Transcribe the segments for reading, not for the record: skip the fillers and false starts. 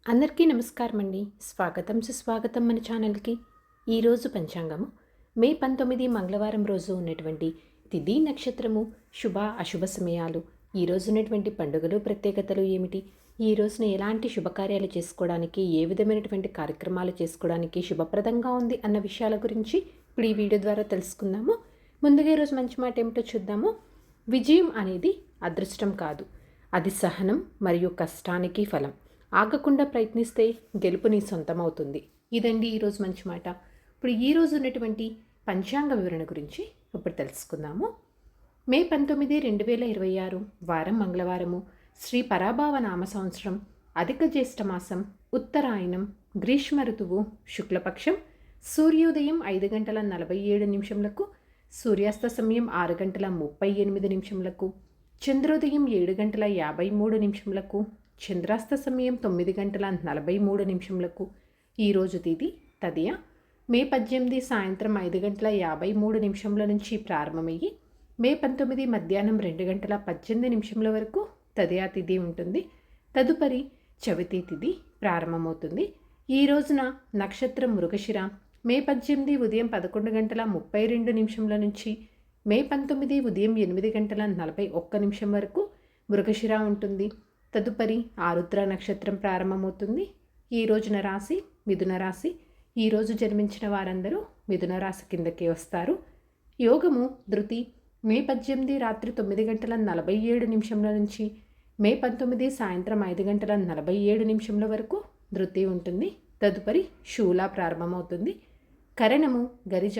అందరికీ నమస్కారం అండి. స్వాగతం సుస్వాగతం మన ఛానల్కి. ఈరోజు పంచాంగము మే 19 మంగళవారం రోజు ఉన్నటువంటి తిథి నక్షత్రము శుభ అశుభ సమయాలు, ఈరోజు ఉన్నటువంటి పండుగలు ప్రత్యేకతలు ఏమిటి, ఈ రోజున ఎలాంటి శుభకార్యాలు చేసుకోవడానికి, ఏ విధమైనటువంటి కార్యక్రమాలు చేసుకోవడానికి శుభప్రదంగా ఉంది అన్న విషయాల గురించి ఇప్పుడు ఈ వీడియో ద్వారా తెలుసుకుందాము. ముందుగా ఈరోజు మంచి మాట ఏమిటో చూద్దాము. విజయం అనేది అదృష్టం కాదు, అది సహనం మరియు కష్టానికి ఫలం. ఆగకుండా ప్రయత్నిస్తే గెలుపు నీ సొంతమవుతుంది. ఇదండి ఈరోజు మంచి మాట. ఇప్పుడు ఈరోజు ఉన్నటువంటి పంచాంగ వివరణ గురించి ఇప్పుడు తెలుసుకుందాము. మే 19, 2026 వారం మంగళవారము, శ్రీ పరాభావ నామ సంవత్సరం, అధిక జ్యేష్ఠ మాసం, ఉత్తరాయణం, గ్రీష్మ ఋతువు, శుక్లపక్షం, సూర్యోదయం 5 గంటల 47 నిమిషములకు, సూర్యాస్త సమయం 6 గంటల 38 నిమిషములకు, చంద్రోదయం 7 గంటల 53 నిమిషములకు, చంద్రాస్త సమయం 9 గంటల 43 నిమిషములకు. ఈరోజు తేదీ తదియ మే 18 సాయంత్రం 5 గంటల 53 నిమిషముల నుంచి ప్రారంభమయ్యి మే 19 మధ్యాహ్నం 2 గంటల 18 నిమిషముల వరకు తదియా తిథి ఉంటుంది. తదుపరి చవితి తిథి ప్రారంభమవుతుంది. ఈ రోజున నక్షత్రం మృగశిర. మే 18 ఉదయం 11 గంటల 32 నిమిషముల నుంచి మే 19 ఉదయం 8 గంటల 41 నిమిషం వరకు మృగశిర ఉంటుంది. తదుపరి ఆరుద్ర నక్షత్రం ప్రారంభమవుతుంది. ఈ రోజున రాశి మిథున రాశి. ఈరోజు జన్మించిన వారందరూ మిథున రాశి కిందకే వస్తారు. యోగము ధృతి. మే 18 రాత్రి 9 గంటల 47 నిమిషంల నుంచి మే 19 సాయంత్రం 5 గంటల 47 నిమిషంల వరకు ధృతి ఉంటుంది. తదుపరి శూల ప్రారంభమవుతుంది. కరణము గరిజ.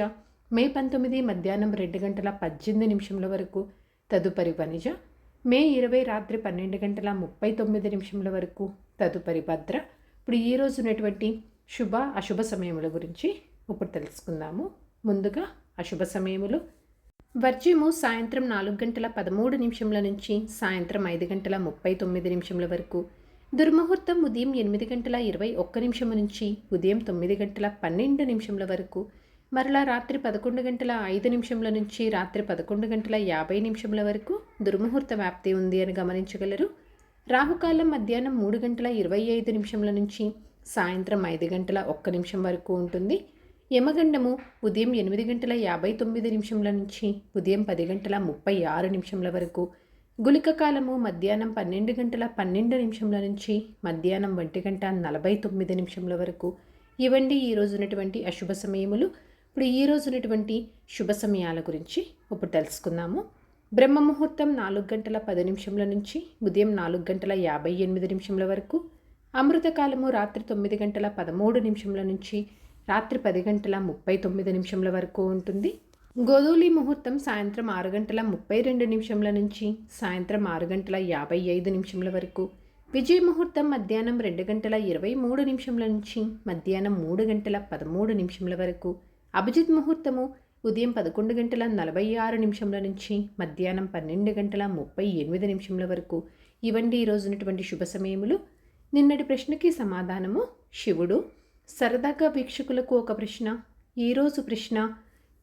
మే 19 మధ్యాహ్నం 2 గంటల 18 నిమిషంల వరకు. తదుపరి వనిజ. మే 20 రాత్రి 12 గంటల 39 నిమిషముల వరకు. తదుపరి భద్ర. ఇప్పుడు ఈరోజు ఉన్నటువంటి శుభ అశుభ సమయముల గురించి ఇప్పుడు తెలుసుకుందాము. ముందుగా అశుభ సమయములు. వర్జ్యము సాయంత్రం 4 గంటల 13 నిమిషముల నుంచి సాయంత్రం 5 గంటల 39 నిమిషముల వరకు. దుర్ముహూర్తం ఉదయం 8 గంటల 21 నిమిషము నుంచి ఉదయం 9 గంటల 12 నిమిషముల వరకు. మరలా రాత్రి 11 గంటల 5 నిమిషముల నుంచి రాత్రి 11 గంటల 50 నిమిషముల వరకు దుర్ముహూర్త వ్యాప్తి ఉంది అని గమనించగలరు. రాహుకాలం మధ్యాహ్నం 3 గంటల 25 నిమిషముల నుంచి సాయంత్రం 5 గంటల 1 నిమిషం వరకు ఉంటుంది. యమగండము ఉదయం 8 గంటల 59 నిమిషముల నుంచి ఉదయం 10 గంటల 36 నిమిషముల వరకు. గుళిక కాలము మధ్యాహ్నం 12 గంటల 12 నిమిషముల నుంచి మధ్యాహ్నం 1 గంట 49 నిమిషముల వరకు. ఇవండి ఈ రోజు ఉన్నటువంటి అశుభ సమయములు. ఇప్పుడు ఈ రోజు ఉన్నటువంటి శుభ సమయాల గురించి ఇప్పుడు తెలుసుకుందాము. బ్రహ్మ ముహూర్తం 4 గంటల 10 నిమిషముల నుంచి ఉదయం 4 గంటల 58 నిమిషముల వరకు. అమృతకాలము రాత్రి 9 గంటల 13 నిమిషముల నుంచి రాత్రి 10 గంటల 39 నిమిషముల వరకు ఉంటుంది. గోధూళి ముహూర్తం సాయంత్రం 6 గంటల 32 నిమిషముల నుంచి సాయంత్రం 6 గంటల 55 నిమిషముల వరకు. విజయ ముహూర్తం మధ్యాహ్నం 2 గంటల 23 నిమిషముల నుంచి మధ్యాహ్నం 3 గంటల 13 నిమిషముల వరకు. అభిజిత్ ముహూర్తము ఉదయం 11 గంటల 46 నిమిషముల నుంచి మధ్యాహ్నం 12 గంటల 38 నిమిషముల వరకు. ఇవండి ఈ రోజు ఉన్నటువంటి శుభ సమయములు. నిన్నటి ప్రశ్నకి సమాధానము శివుడు. సరదాగా వీక్షకులకు ఒక ప్రశ్న. ఈరోజు ప్రశ్న,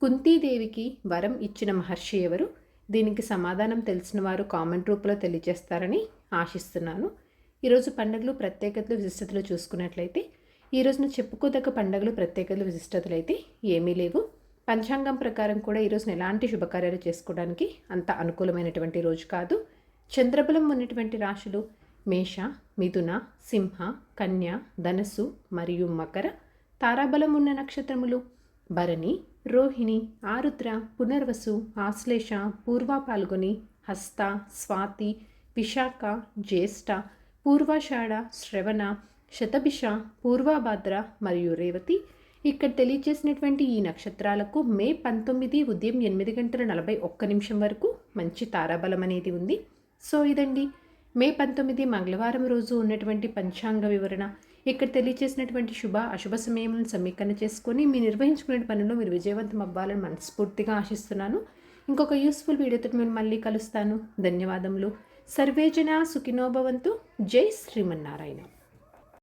కుంతీదేవికి వరం ఇచ్చిన మహర్షి ఎవరు? దీనికి సమాధానం తెలిసిన వారు కామెంట్ రూపంలో తెలియజేస్తారని ఆశిస్తున్నాను. ఈరోజు పండుగలు ప్రత్యేకతలు విశిష్టతలు చూసుకున్నట్లయితే ఈ రోజున చెప్పుకోదగ్గ పండుగలు ప్రత్యేకతలు విశిష్టతలు అయితే ఏమీ లేవు. పంచాంగం ప్రకారం కూడా ఈరోజున ఎలాంటి శుభకార్యాలు చేసుకోవడానికి అంత అనుకూలమైనటువంటి రోజు కాదు. చంద్రబలం ఉన్నటువంటి రాశులు మేష, మిథున, సింహ, కన్య, ధనస్సు మరియు మకర. తారాబలం ఉన్న నక్షత్రములు భరణి, రోహిణి, ఆరుద్ర, పునర్వసు, ఆశ్లేష, పూర్వ పాల్గొని, హస్త, స్వాతి, విశాఖ, జ్యేష్ఠ, పూర్వాషాఢ, శ్రవణ, శతభిష, పూర్వభాద్ర మరియు రేవతి. ఇక్కడ తెలియజేసినటువంటి ఈ నక్షత్రాలకు మే 19 ఉదయం 8 గంటల 41 నిమిషం వరకు మంచి తారాబలం అనేది ఉంది. సో ఇదండి మే 19 మంగళవారం రోజు ఉన్నటువంటి పంచాంగ వివరణ. ఇక్కడ తెలియజేసినటువంటి శుభ అశుభ సమయములను సమీకరణ చేసుకొని మీరు నిర్వహించుకునే పనుల్లో మీరు విజయవంతం అవ్వాలని మనస్ఫూర్తిగా ఆశిస్తున్నాను. ఇంకొక యూస్ఫుల్ వీడియోతో నేను మళ్ళీ కలుస్తాను. ధన్యవాదములు. సర్వేజన సుఖినో భవంతు. జై శ్రీమన్నారాయణ.